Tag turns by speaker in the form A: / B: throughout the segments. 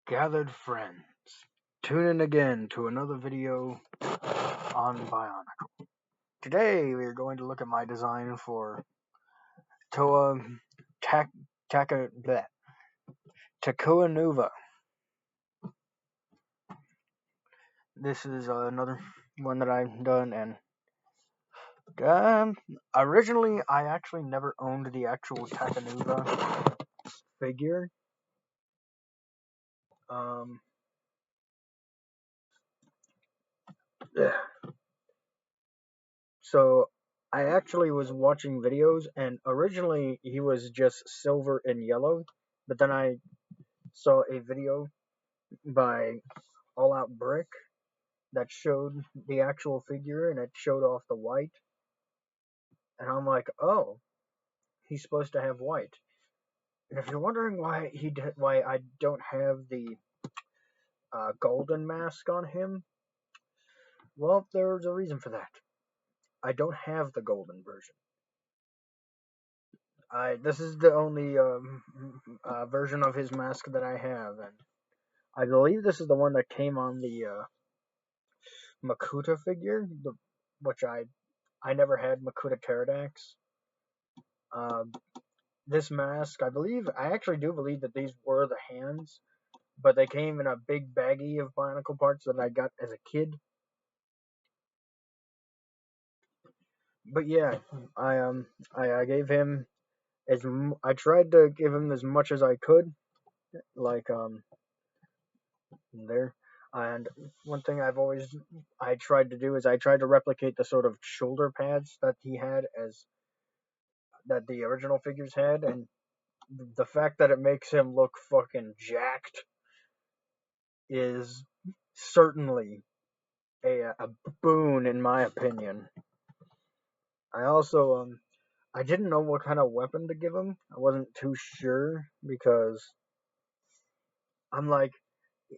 A: Gathered friends, tune in again to another video on Bionicle. Today we are going to look at my design for Toa Takanuva. This is another one that I've done, and originally I actually never owned the actual Takanuva figure. Yeah. So I actually was watching videos, and originally he was just silver and yellow, but then I saw a video by All Out Brick that showed the actual figure, and it showed off the white, and I'm like, oh, he's supposed to have white. And if you're wondering why I don't have the golden mask on him, well, there's a reason for that. I don't have the golden version. This is the only version of his mask that I have, and I believe this is the one that came on the Makuta figure, which I never had Makuta Pterodax. This mask, I actually do believe that these were the hands, but they came in a big baggie of Bionicle parts that I got as a kid. But yeah, I gave him I tried to give him as much as I could, like there. And one thing I tried to do is I tried to replicate the sort of shoulder pads that he had that the original figures had, and the fact that it makes him look fucking jacked is certainly a boon in my opinion. I also I didn't know what kind of weapon to give him. I wasn't too sure because I'm like,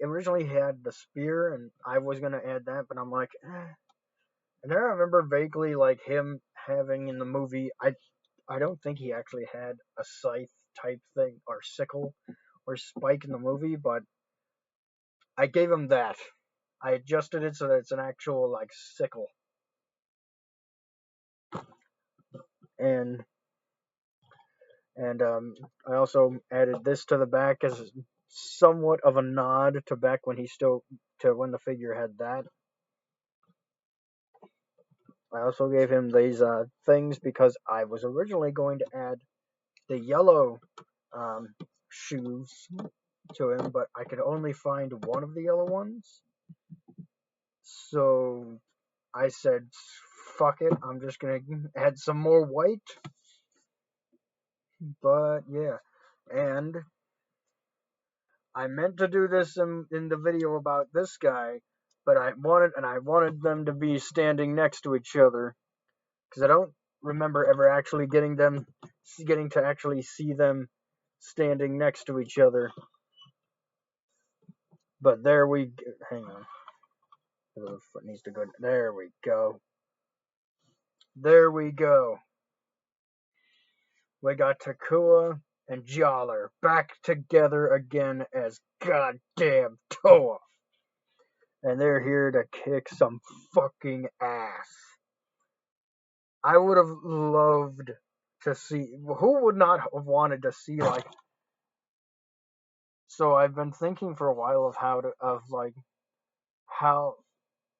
A: originally he had the spear and I was gonna add that, but I'm like, And then I remember vaguely like him having in the movie. I don't think he actually had a scythe type thing or sickle or spike in the movie, but I gave him that. I adjusted it so that it's an actual like sickle. And I also added this to the back as somewhat of a nod to back when when the figure had that. I also gave him these things because I was originally going to add the yellow shoes to him, but I could only find one of the yellow ones. So I said, fuck it, I'm just gonna add some more white. But yeah, and I meant to do this in the video about this guy, but I wanted them to be standing next to each other because I don't remember ever actually getting to actually see them standing next to each other. But hang on. The foot needs to go. There we go. There we go. We got Takua and Jollar back together again as goddamn Toa. And they're here to kick some fucking ass. I would have loved to see. Who would not have wanted to see like? So I've been thinking for a while of how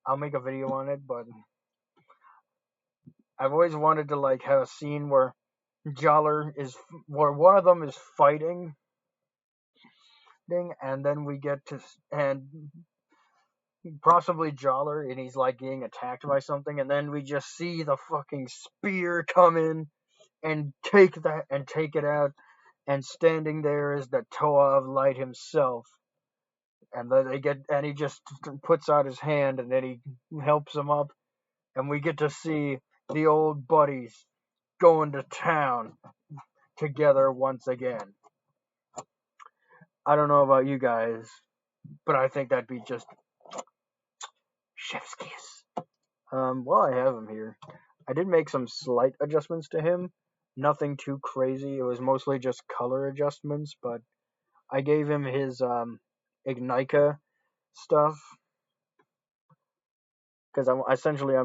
A: I'll make a video on it, but I've always wanted to like have a scene where where one of them is fighting, and then we get to and possibly Jollar, and he's like getting attacked by something, and then we just see the fucking spear come in and take it out, and standing there is the Toa of Light himself, and then he just puts out his hand, and then he helps him up, and we get to see the old buddies going to town together once again. I don't know about you guys, but I think that'd be just chef's kiss. While I have him here, I did make some slight adjustments to him. Nothing too crazy. It was mostly just color adjustments, but I gave him his Ignika stuff, because I'm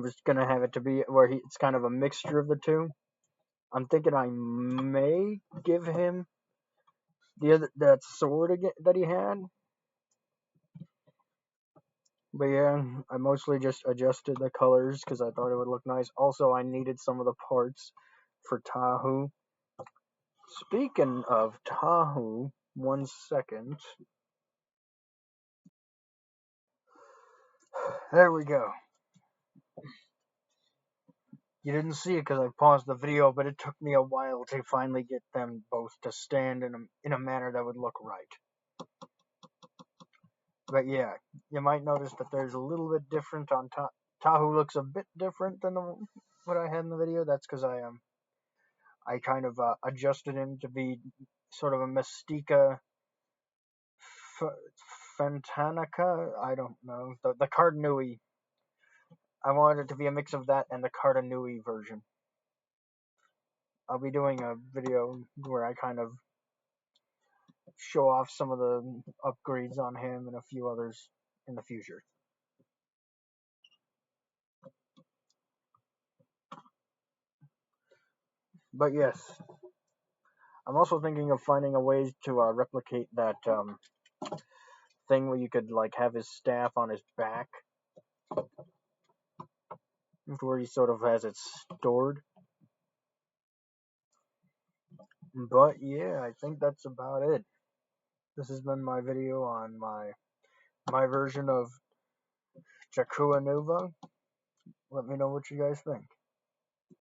A: just gonna have it to be where it's kind of a mixture of the two. I'm thinking I may give him that sword again that he had, but yeah, I mostly just adjusted the colors because I thought it would look nice. Also, I needed some of the parts for Tahu. Speaking of Tahu, 1 second. There we go. You didn't see it because I paused the video, but it took me a while to finally get them both to stand in a manner that would look right. But yeah, you might notice that there's a little bit different on Tahu looks a bit different than what I had in the video. That's because I kind of adjusted him to be sort of a Mystica Fantanica. I don't know the Cardinui. I wanted it to be a mix of that and the Cardinui version. I'll be doing a video where I kind of show off some of the upgrades on him and a few others in the future. But yes, I'm also thinking of finding a way to replicate that thing where you could like have his staff on his back, where he sort of has it stored. But yeah, I think that's about it. This has been my video on my version of Takanuva. Let me know what you guys think.